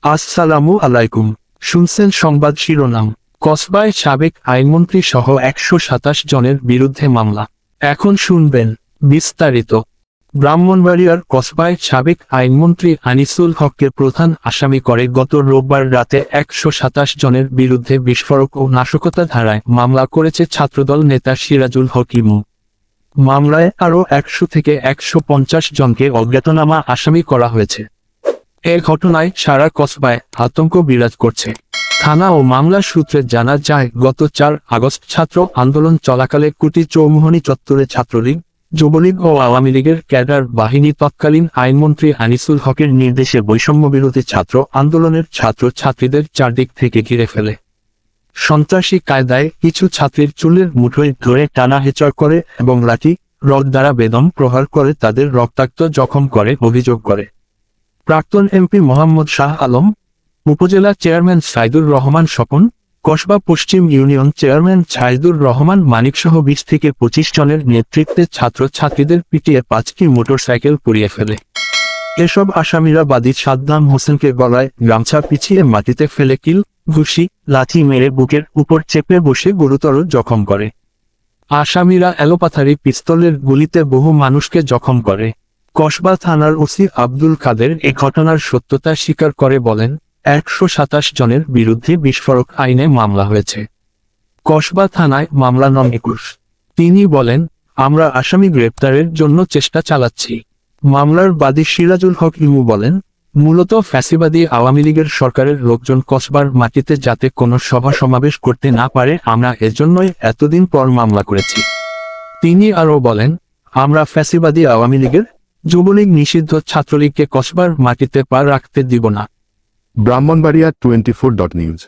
আসসালামু আলাইকুম। শুনছেন সংবাদ শিরোনাম। কসবায় সাবেক আইনমন্ত্রী সহ ১২৭ জনের বিরুদ্ধে মামলা। এখন শুনবেন বিস্তারিত। ব্রাহ্মণবাড়িয়ার কসবায় সাবেক আইনমন্ত্রী আনিসুল হককে প্রধান আসামি করে গত রোববার রাতে ১২৭ জনের বিরুদ্ধে বিস্ফোরক ও নাশকতা ধারায় মামলা করেছে ছাত্রদল নেতা সিরাজুল হক ইমু। মামলায় আরও ১০০ থেকে ১৫০ জনকে অজ্ঞাতনামা আসামি করা হয়েছে। এ ঘটনায় সারা কসবায় আতঙ্ক বিরাজ করছে। থানা ও মামলা সূত্রে জানা যায়, গত ৪ আগস্ট ছাত্র আন্দোলন চলাকালে কুটি চৌমুহনী চত্বরে ছাত্রলীগ, যুবলীগ ও আওয়ামী লীগের ক্যাডার বাহিনী তৎকালীন আইনমন্ত্রী আনিসুল হকের নির্দেশে বৈষম্যবিরোধী ছাত্র আন্দোলনের ছাত্রছাত্রীদের চারদিক থেকে ঘিরে ফেলে। সন্ত্রাসী কায়দায় কিছু ছাত্রীর চুলের মুঠোয় ধরে টানা হেঁচড় করে এবং লাঠি, রড দ্বারা বেদম প্রহার করে তাদের রক্তাক্ত জখম করে অভিযোগ করে। প্রাক্তন এমপি মোহাম্মদ শাহ আলম, উপজেলা চেয়ারম্যান সাইদুর রহমান স্বপন, কসবা পশ্চিম ইউনিয়ন চেয়ারম্যান ছাইদুর রহমান মানিকসহ ২০ থেকে ২৫ জনের নেতৃত্বে ছাত্রছাত্রীদের পিটিয়ে ৫টি মোটরসাইকেল পুড়িয়ে ফেলে। এসব আসামিরা বাদী সাদ্দাম হোসেনকে গলায় গামছা পিছিয়ে মাটিতে ফেলে কিল, ঘুষি, লাথি মেরে বুকের উপর চেপে বসে গুরুতর জখম করে। আসামিরা এলোপাথারি পিস্তলের গুলিতে বহু মানুষকে জখম করে। কসবা থানার ওসি আব্দুল কাদের এ ঘটনার সত্যতা স্বীকার করে বলেন, ১২৭ জনের বিরুদ্ধে বিস্ফোরক আইনে মামলা হয়েছে। কসবা থানায় মামলা নং ২১। তিনি বলেন, আমরা আসামি গ্রেপ্তারের জন্য চেষ্টা চালাচ্ছি। মামলার বাদী সিরাজুল হক ইমু বলেন, মূলত ফ্যাসিবাদী আওয়ামী লীগের সরকারের লোকজন কসবার মাটিতে যাতে কোনো সভা সমাবেশ করতে না পারে, আমরা এজন্যই এতদিন পর মামলা করেছি। তিনি আরও বলেন, আমরা ফ্যাসিবাদী আওয়ামী লীগের, যুবলীগ নিষিদ্ধ ছাত্রলীগকে কসবার মাটিতে পা রাখতে দিব না। ব্রাহ্মণবাড়িয়া 24.নিউজ।